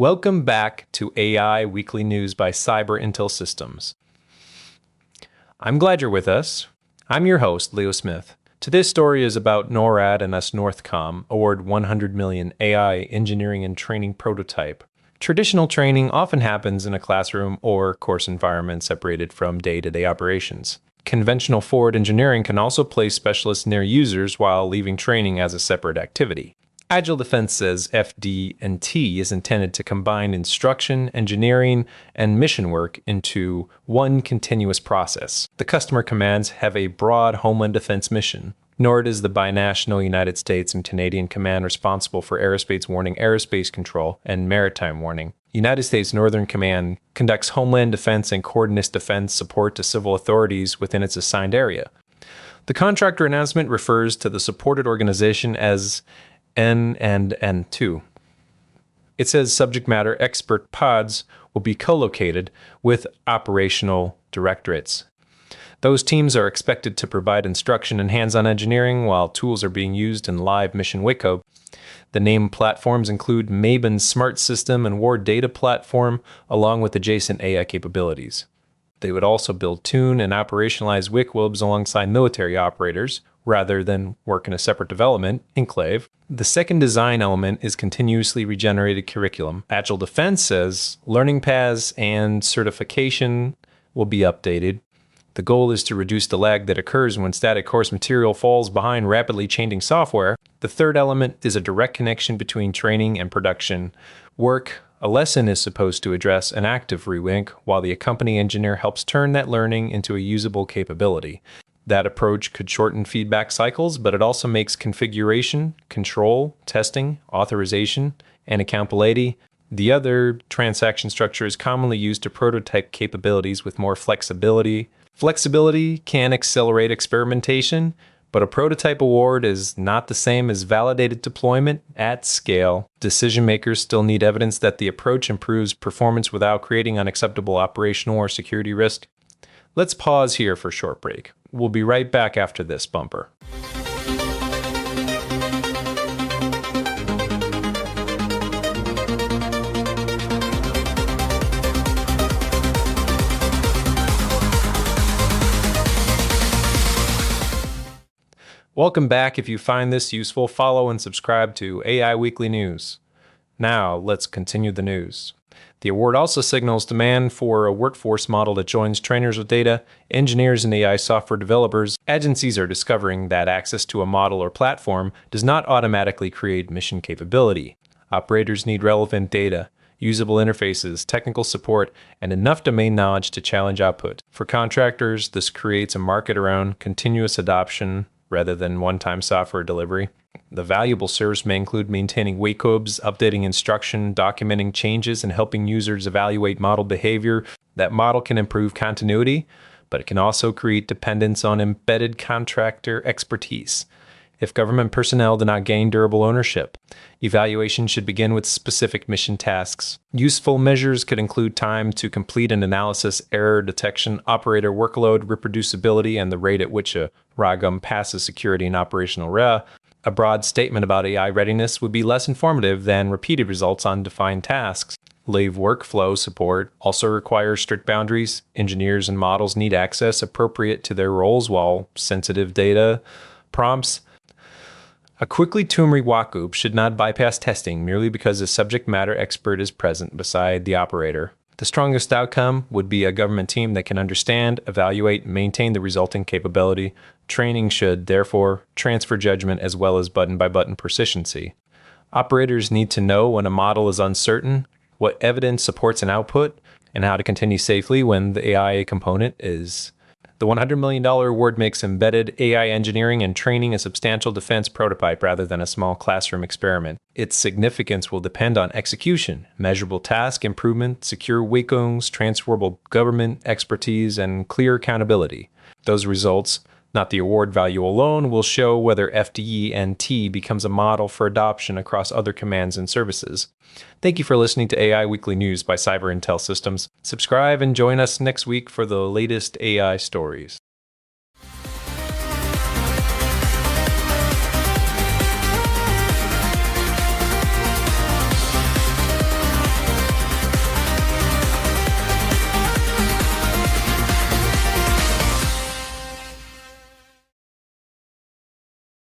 Welcome back to AI Weekly News by Cyber Intel Systems. I'm glad you're with us. I'm your host, Leo Smith. Today's story is about NORAD and USNORTHCOM award 100 million AI engineering and training prototype. Traditional training often happens in a classroom or course environment separated from day-to-day operations. Conventional forward engineering can also place specialists near users while leaving training as a separate activity. Agile Defense says FD&T is intended to combine instruction, engineering, and mission work into one continuous process. The customer commands have a broad Homeland Defense mission. NORAD is the binational United States and Canadian command responsible for airspace warning, airspace control, and maritime warning. United States Northern Command conducts Homeland Defense and coordinates defense support to civil authorities within its assigned area. The contractor announcement refers to the supported organization as N2. It says subject matter expert pods will be co-located with operational directorates. Those teams are expected to provide instruction and hands-on engineering while tools are being used in live mission Waco. The named platforms include Maven Smart System and War Data Platform, along with adjacent AI capabilities. They would also build, tune, and operationalize WICWBs alongside military operators, rather than work in a separate development enclave. The second design element is continuously regenerated curriculum. Agile Defense says learning paths and certification will be updated. The goal is to reduce the lag that occurs when static course material falls behind rapidly changing software. The third element is a direct connection between training and production work. A lesson is supposed to address an active rewink, while the accompanying engineer helps turn that learning into a usable capability. That approach could shorten feedback cycles, but it also makes configuration, control, testing, authorization, and accountability. The other transaction structure is commonly used to prototype capabilities with more flexibility. Flexibility can accelerate experimentation, but a prototype award is not the same as validated deployment at scale. Decision makers still need evidence that the approach improves performance without creating unacceptable operational or security risk. Let's pause here for a short break. We'll be right back after this bumper. Welcome back. If you find this useful, follow and subscribe to AI Weekly News. Now, let's continue the news. The award also signals demand for a workforce model that joins trainers with data, engineers, and AI software developers. Agencies are discovering that access to a model or platform does not automatically create mission capability. Operators need relevant data, usable interfaces, technical support, and enough domain knowledge to challenge output. For contractors, this creates a market around continuous adoption rather than one-time software delivery. The valuable service may include maintaining WACOBs, updating instruction, documenting changes, and helping users evaluate model behavior. That model can improve continuity, but it can also create dependence on embedded contractor expertise. If government personnel do not gain durable ownership, evaluation should begin with specific mission tasks. Useful measures could include time to complete an analysis, error detection, operator workload, reproducibility, and the rate at which a RAGUM passes security and operational RA. A broad statement about AI readiness would be less informative than repeated results on defined tasks. Live workflow support also requires strict boundaries. Engineers and models need access appropriate to their roles while sensitive data prompts. A quickly tuned WACOB should not bypass testing merely because a subject matter expert is present beside the operator. The strongest outcome would be a government team that can understand, evaluate, and maintain the resulting capability. Training should, therefore, transfer judgment as well as button-by-button proficiency. Operators need to know when a model is uncertain, what evidence supports an output, and how to continue safely when the AI component is. The $100 million award makes embedded AI engineering and training a substantial defense prototype rather than a small classroom experiment. Its significance will depend on execution, measurable task improvement, secure WACOBs, transferable government expertise, and clear accountability. Those results, not the award value alone, will show whether FD&T becomes a model for adoption across other commands and services. Thank you for listening to AI Weekly News by Cyber Intel Systems. Subscribe and join us next week for the latest AI stories.